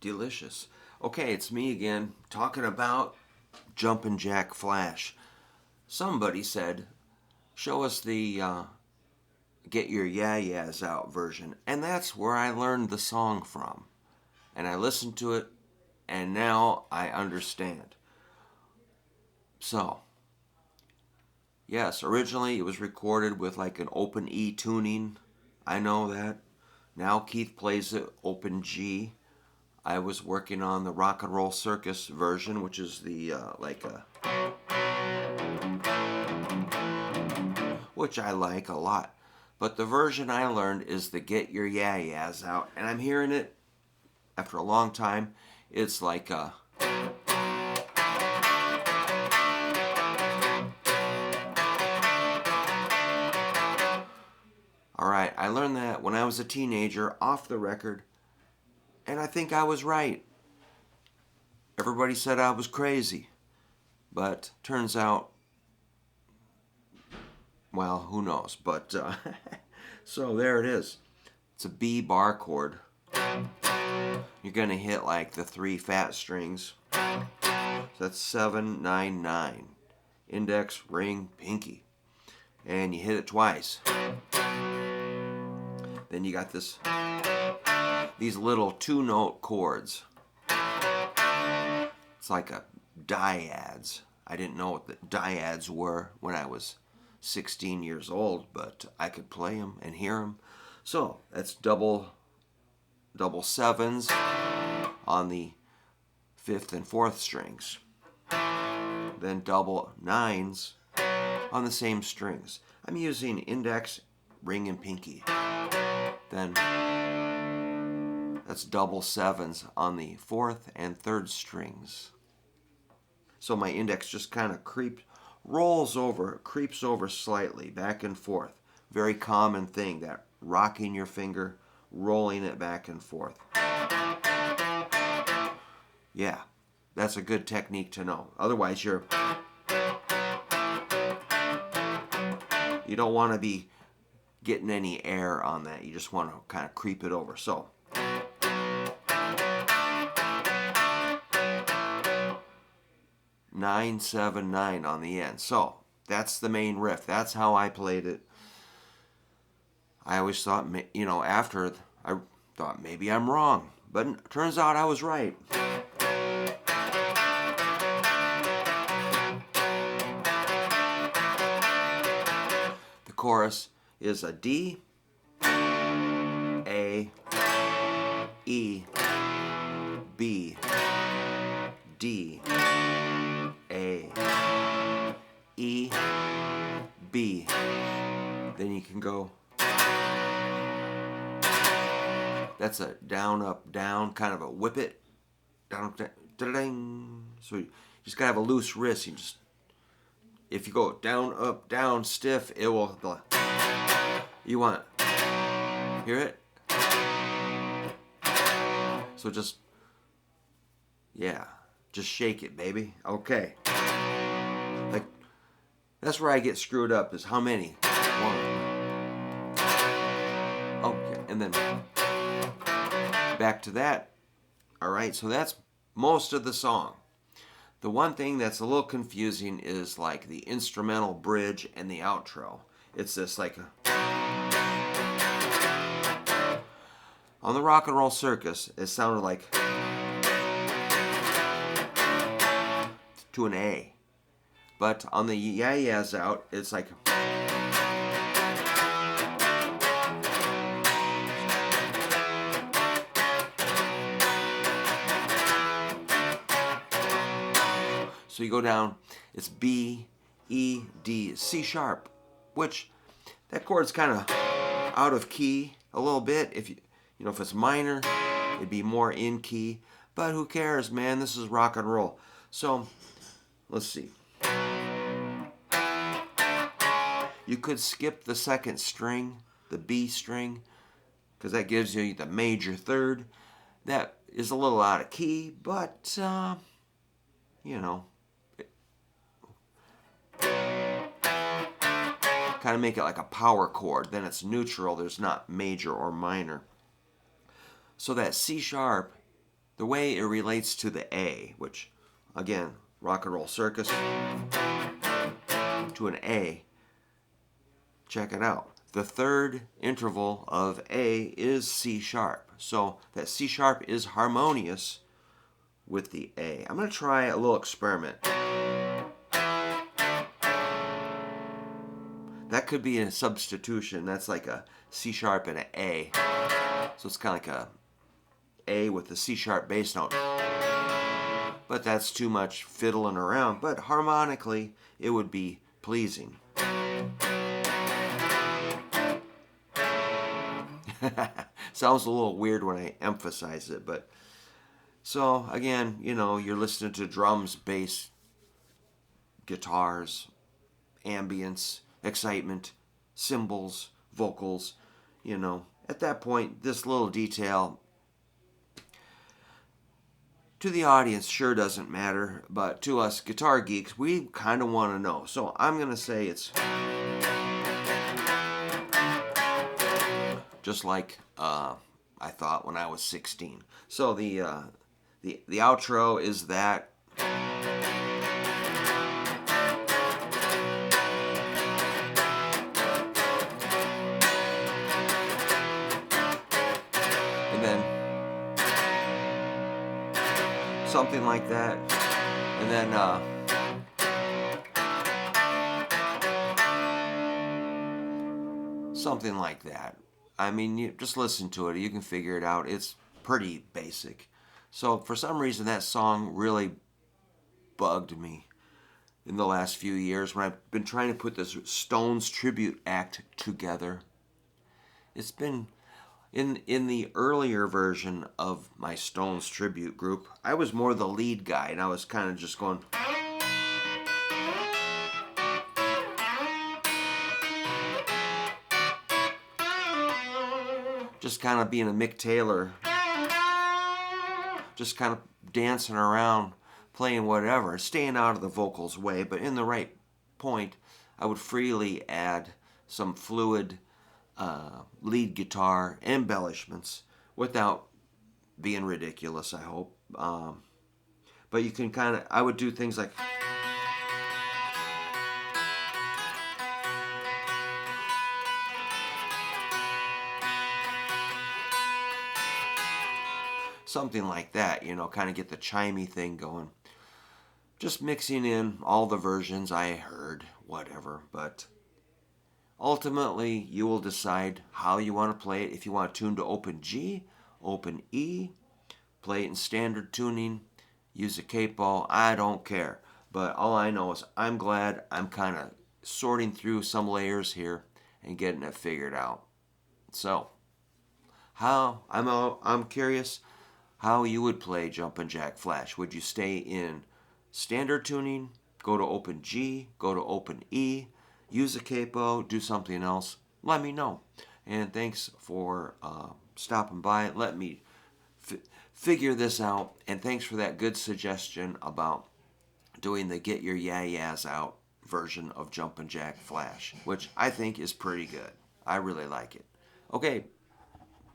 Delicious. Okay, it's me again talking about Jumpin' Jack Flash. Somebody said, show us the Get Your Yeah Yeahs Out version. And that's where I learned the song from. And I listened to it, and now I understand. So, yes, originally it was recorded with like an open E tuning. I know that. Now Keith plays it open G. I was working on the Rock and Roll Circus version, which is the which I like a lot. But the version I learned is the Get Your Yeah Yeahs Out, and I'm hearing it after a long time. It's like a all right, I learned that when I was a teenager off the record, and I think I was right. Everybody said I was crazy, but turns out, well, who knows? But so there it is. It's a B bar chord. You're going to hit like the 3 fat strings. So that's 7, 9, 9. Index, ring, pinky. And you hit it twice. Then you got these little 2-note chords. It's like a dyads. I didn't know what the dyads were when I was 16 years old, but I could play them and hear them. So that's double sevens on the 5th and 4th strings. Then double 9s on the same strings. I'm using index, ring, and pinky. Then that's double 7s on the 4th and 3rd strings. So my index just kind of creeps over slightly, back and forth. Very common thing, that rocking your finger, rolling it back and forth. Yeah, that's a good technique to know. Otherwise, you don't want to be getting any air on that. You just want to kind of creep it over. So 9, 7, 9 on the end. So that's the main riff. That's how I played it. I always thought, after I thought maybe I'm wrong, but it turns out I was right. The chorus is a D, A, E, B, D, A, E, B. Then you can go. That's a down, up, down, kind of a whip it. Down, up, down. So you just gotta have a loose wrist. If you go down, up, down, stiff, it will. You want hear it? So just shake it, baby. Okay. Like that's where I get screwed up. Is how many? 1. Okay, and then back to that. All right, so that's most of the song. The one thing that's a little confusing is like the instrumental bridge and the outro. It's this like on the Rock and Roll Circus, it sounded like to an A. But on the Yeah Yeahs Out, it's like so you go down, it's B, E, D, C sharp, which that chord's kind of out of key a little bit. If if it's minor, it'd be more in key, but who cares, man? This is rock and roll. So let's see. You could skip the 2nd string, the B string, because that gives you the major 3rd. That is a little out of key, but kind of make it like a power chord. Then it's neutral. There's not major or minor. So that C sharp the way it relates to the A, which, again, Rock and Roll Circus, to an A. Check it out. The third interval of A is C sharp. So that C sharp is harmonious with the A. I'm going to try a little experiment. That could be a substitution. That's like a C sharp and an A. So it's kind of like a A with a C sharp bass note. But that's too much fiddling around. But harmonically, it would be pleasing. Sounds a little weird when I emphasize it, but so again, you know, you're listening to drums, bass, guitars, ambience, excitement, cymbals, vocals, you know. At that point, this little detail to the audience sure doesn't matter, but to us guitar geeks, we kind of want to know. So I'm going to say it's just like I thought when I was 16. So the outro is that. And then something like that. And then something like that. I mean, you just listen to it. You can figure it out. It's pretty basic. So for some reason, that song really bugged me in the last few years when I've been trying to put this Stones tribute act together. It's been in the earlier version of my Stones tribute group, I was more the lead guy, and I was kind of just going. Just kind of being a Mick Taylor, just kind of dancing around, playing whatever, staying out of the vocals way, but in the right point, I would freely add some fluid lead guitar embellishments without being ridiculous, I hope. But you can kind of, I would do things like. Something like that, you know, kind of get the chimey thing going. Just mixing in all the versions I heard, whatever. But ultimately, you will decide how you want to play it. If you want to tune to open G, open E, play it in standard tuning, use a capo, I don't care. But all I know is I'm glad I'm kind of sorting through some layers here and getting it figured out. So, I'm curious how you would play Jumpin' Jack Flash. Would you stay in standard tuning, go to open G, go to open E, use a capo, do something else? Let me know. And thanks for stopping by. Let me figure this out. And thanks for that good suggestion about doing the Get Your Yeah-Yeahs Out version of Jumpin' Jack Flash, which I think is pretty good. I really like it. Okay,